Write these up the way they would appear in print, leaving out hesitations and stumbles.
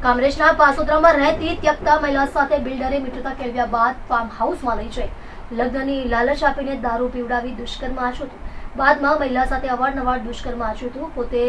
કામરેજના પાસોદરામાં રહેતી ત્યક્તા મહિલા સાથે બિલ્ડરે મિત્રતા કેળવ્યા બાદ ફાર્મ હાઉસમાં લઈ જઈ લગ્નની લાલચ આપીને દારૂ પીવડાવી દુષ્કર્મ આચર્યું હતું। બાદમાં મહિલા સાથે અવારનવાર દુષ્કર્મ આચર્યું હતું। પોતે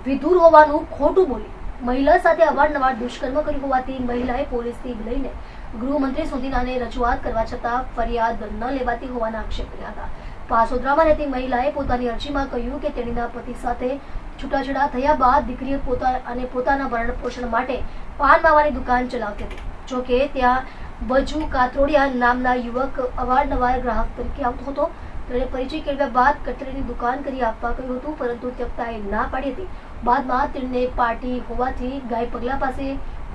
વિધુર હોવાનું ખોટું બોલી મહિલા સાથે અવારનવાર દુષ્કર્મ કર્યું હોવાથી મહિલાએ પોલીસથી લઈને ગૃહમંત્રી સુધીનાને રજૂઆત કરવા છતાં ફરિયાદ ન લેવાતી હોવાના આક્ષેપ કર્યા હતા। પાસોદરામાં રહેતી મહિલાએ પોતાની અરજીમાં કહ્યું કે તેણીના પતિ સાથે છૂટાછેડા થયા બાદ દીકરીએ પોતાના ભરણ પોષણ માટે પાન માવાની દુકાન ચલાવતી હતી। જોકે ત્યાં બજુ કાતરોડિયા નામના યુવક અવારનવાર ગ્રાહક તરીકે આવતો હતો। તેણે પરિચય કેળવ્યા બાદ કટલેરીની દુકાન કરી આપવા કહ્યું હતું, પરંતુ ત્યક્તાએ ના પાડી હતી। બાદમાં તેણે પાર્ટી હોવાથી ગાય પગલા પાસે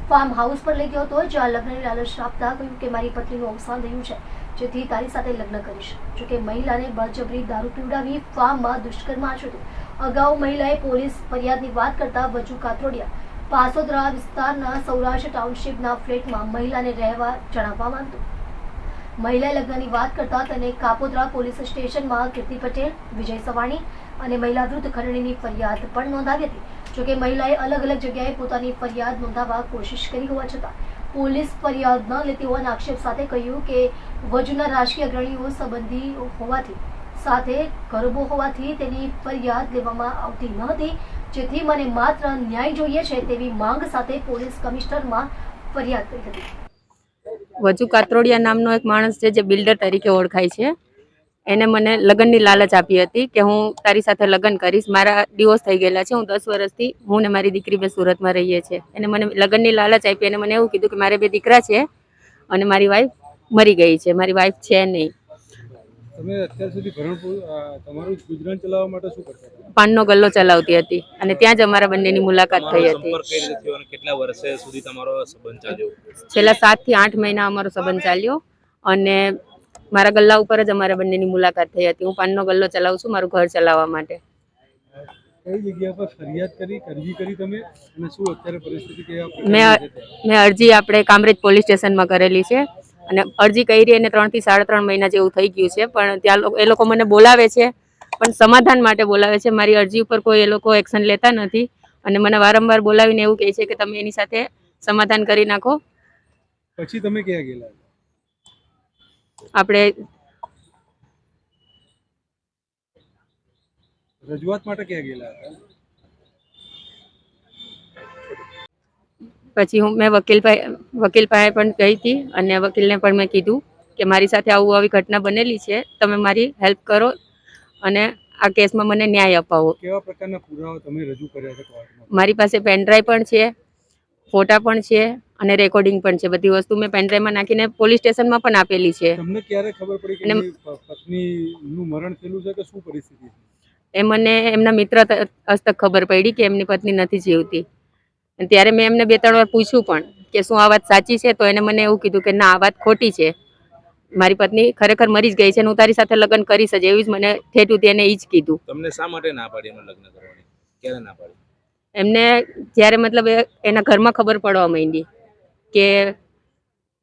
ફાર્મ હાઉસ પર લઈ ગયો હતો, જ્યાં લગ્નની લાલચ આપતા કહ્યું કે મારી પત્નીનું અવસાન થયું છે, જેથી તારી સાથે લગ્ન કરીશ। જોકે મહિલાને બળજબરી દારૂ પીવડાવી ફાર્મમાં દુષ્કર્મ આચર્યું હતું। અગાઉ મહિલાએ પોલીસ ફરિયાદની વાત કરતા વજુ કાતરોડિયા પાસોદરા વિસ્તારના સૌરાષ્ટ્ર ટાઉનશીપના ફ્લેટમાં મહિલાને રહેવા જણાવવામાં આવ્યું। મહિલાએ લગ્નની વાત કરતા તેને કાપોદ્રા પોલીસ સ્ટેશનમાં કીર્તિ પટેલ, વિજય સવાણી અને મહિલા વિરુદ્ધ ખંડણીની ફરિયાદ પણ નોંધાવી હતી। જોકે મહિલાએ અલગ અલગ જગ્યાએ પોતાની ફરિયાદ નોંધાવવા કોશિશ કરી હોવા છતાં પોલીસ ફરિયાદ ન લેતી હોવાના આક્ષેપ સાથે કહ્યું કે વજુના રાજકીય અગ્રણીઓ સંબંધી હોવાથી સાથે ગરબો હોવાથી તેની ફરિયાદ લેવામાં આવતી ન હતી, જેથી મને માત્ર ન્યાય જોઈએ છે તેવી માંગ સાથે પોલીસ કમિશનરમાં ફરિયાદ કરી હતી। વજુ કાતરોડિયા નામનો એક માણસ છે જે બિલ્ડર તરીકે ઓળખાય છે, એને મને લગ્નની લાલચ આપી હતી કે હું તારી સાથે લગ્ન કરીશ। મારા ડિવોર્સ થઈ ગયેલા છે, હું 10 વર્ષથી હું ને મારી દીકરી બે સુરતમાં રહીએ છીએ। એને મને લગ્નની લાલચ આપી અને મને એવું કીધું કે મારે 2 દીકરા છે અને મારી વાઈફ મરી ગઈ છે, મારી વાઈફ છે નહીં। તમે અત્યાર સુધી તમારું ગુજરાન ચલાવવા માટે શું કરતા હતા? પાનનો ગલ્લો ચલાવતી હતી અને ત્યાં જ અમારા બંનેની મુલાકાત થઈ હતી। કેટલા વર્ષે સુધી તમારો સંબંધ ચાલ્યો? છેલ્લા 7 થી 8 મહિના અમારો સંબંધ ચાલ્યો અને મારા ગલ્લા ઉપર જ અમારા બંનેની મુલાકાત થઈ હતી। હું પાનનો ગલ્લો ચલાવું છું મારું ઘર ચલાવવા માટે। કઈ જગ્યા પર ફરિયાદ કરી અરજી કરી તમે અને શું અત્યારે પરિસ્થિતિ કેવા? મેં અરજી આપણે કામરેજ પોલીસ સ્ટેશનમાં કરેલી છે અને અરજી કરી અને 3 થી 3.5 મહિના જેવું થઈ ગયું છે, પણ ત્યાં એ લોકો મને બોલાવે છે પણ સમાધાન માટે બોલાવે છે। મારી અરજી ઉપર કોઈ એ લોકો એક્શન લેતા નથી અને મને વારંવાર બોલાવીને એવું કહે છે કે તમે એની સાથે સમાધાન કરી નાખો। પછી તમે ક્યાં ગયેલા? આપણે રજૂઆત માટે ક્યાં ગયેલા હતા? પછી મેં વકીલ પાસે પણ ગઈ હતી અને વકીલને પણ મેં કીધું કે મારી સાથે આવી ઘટના બનેલી છે, તમે મારી હેલ્પ કરો અને આ કેસમાં મને ન્યાય અપાવો। કેવા પ્રકારના પુરાવા તમે રજૂ કર્યા છે કોર્ટમાં? મારી પાસે પેનડ્રાઈવ પણ છે, ફોટા પણ છે અને રેકોર્ડિંગ પણ છે। બધી વસ્તુ મેં પેનડ્રાઈવમાં નાખીને પોલીસ સ્ટેશનમાં પણ આપેલી છે। તમને ક્યારે ખબર પડી કે પત્નીનું મરણ થયેલું છે કે શું પરિસ્થિતિ? એ મને એમના મિત્ર હસ્તક ખબર પડી કે એમની પત્ની નથી જીવતી। ત્યારે મેં એમને 2-3 વાર પૂછ્યું પણ કે શું આ વાત સાચી છે, તો એને મને એવું કીધું કે ના, આ વાત ખોટી છે, મારી પત્ની ખરેખર મરી જ ગઈ છે, હું તારી સાથે લગ્ન કરીશ જ, એવી જ મને ઠેઠ હતી એને એ જ કીધું। તમને શા માટે ના પાડી એમને લગ્ન કરવાની? ક્યારે ના પાડી? એમને જ્યારે મતલબ એના ઘરમાં ખબર પડવા માંડી કે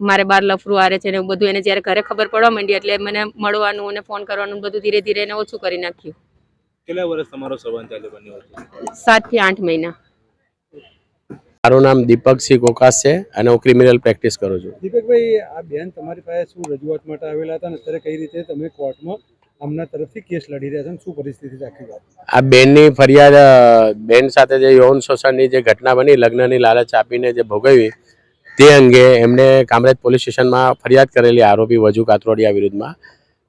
મારે બહાર લફરું આરે છે ને એવું બધું, એને જ્યારે ઘરે ખબર પડવા માંડી એટલે મને મળવાનું અને ફોન કરવાનું બધું ધીરે ધીરે એને ઓછું કરી નાખ્યું। કેટલા વર્ષ તમારો સંબંધ ચાલ્યો બંને વચ્ચે? 7 થી 8 મહિના। મારું નામ દીપકસિંહ કોકાસ છે અને હું ક્રિમિનલ પ્રેક્ટિસ કરું છું। દીપકભાઈ, આ બેન તમારી પાસે શું રજૂઆત માટે આવેલા હતા અને અત્યારે કઈ રીતે તમે કોર્ટમાં આમના તરફથી કેસ લડી રહ્યા છો, શું પરિસ્થિતિ છે આખી વાત? આ બેનની ફરિયાદ, બેન સાથે જે યૌન શોષણની જે ઘટના બની, લગ્નની લાલચ આપીને જે ભોગવી, તે અંગે એમણે કામરેજ પોલીસ સ્ટેશનમાં ફરિયાદ કરેલી આરોપી વજુ કાતરોડિયા વિરુદ્ધમાં।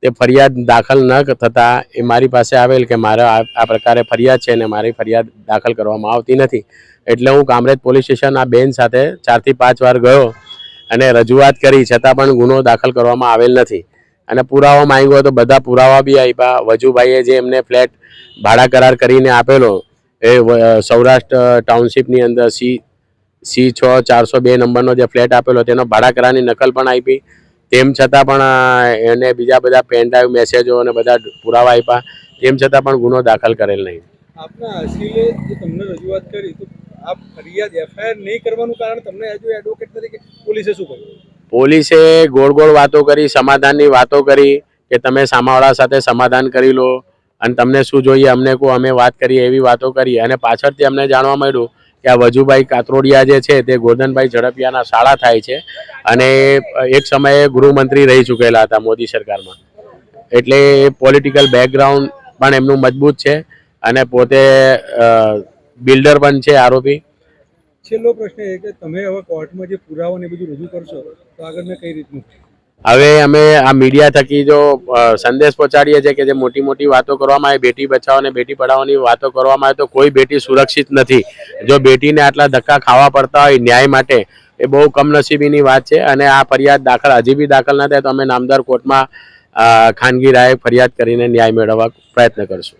તે ફરિયાદ દાખલ ન થતાં એ મારી પાસે આવેલ કે મારે આ પ્રકારે ફરિયાદ છે અને મારી ફરિયાદ દાખલ કરવામાં આવતી નથી, એટલે હું કામરેજ પોલીસ સ્ટેશન આ બેન સાથે 4 થી 5 વાર ગયો અને રજૂઆત કરી, છતાં પણ ગુનો દાખલ કરવામાં આવેલ નથી। અને પુરાવા માંગ્યો તો બધા પુરાવા બી આપ્યા। વજુભાઈએ જે એમને ફ્લેટ ભાડા કરાર કરીને આપેલો એ સૌરાષ્ટ્ર ટાઉનશીપની અંદર C6 402 નંબરનો જે ફ્લેટ આપેલો તેનો ભાડા કરારની નકલ પણ આપી, તેમ છતાં પણ એને બીજા બધા પેનડ્રાઈવ, મેસેજો અને બધા પુરાવા આપ્યા, તેમ છતાં પણ ગુનો દાખલ કરેલ નહીં। આપના અસીલે જે તમને રજૂઆત કરી તો આપ ફરિયાદ FIR નહીં કરવાનું કારણ તમને હજુ એડવોકેટ તરીકે પોલીસે શું કર્યું? પોલીસે ગોળ ગોળ વાતો કરી, સમાધાનની વાતો કરી કે તમે સામાવાળા સાથે સમાધાન કરી લો અને તમને શું જોઈએ અમને કહો, અમે વાત કરીએ, એવી વાતો કરી અને પાછળથી અમને જાણવા મળ્યું કે આ વજુભાઈ કાતરોડિયા જે છે તે ગોરધનભાઈ ઝડપિયાના શાળા થાય છે અને એક સમયે ગૃહમંત્રી રહી ચૂકેલા હતા મોદી સરકારમાં, એટલે પોલિટિકલ બેકગ્રાઉન્ડ પણ એમનું મજબૂત છે અને પોતે બિલ્ડર પણ છે આરોપી. છેલ્લો પ્રશ્ન એ કે તમે હવે કોર્ટમાં જે પુરાવા ને બધું રજૂ કરશો તો આગળ મેં કઈ રીતનું? હવે અમે આ મીડિયા થકી જો સંદેશ પહોંચાડીએ છીએ કે જે મોટી મોટી વાતો કરવામાં આવે, બેટી બચાવો અને બેટી પઢાઓની વાતો કરવામાં આવે, તો કોઈ બેટી સુરક્ષિત નથી. જો બેટીને આટલા ધક્કા ખાવા પડતા હોય ન્યાય માટે, એ બહુ કમનસીબીની વાત છે. અને આ ફરિયાદ હજી બી દાખલ ના થાય તો અમે નામદાર કોર્ટમાં ખાનગી રાયે ફરિયાદ કરીને ન્યાય મેળવવા પ્રયત્ન કરશું.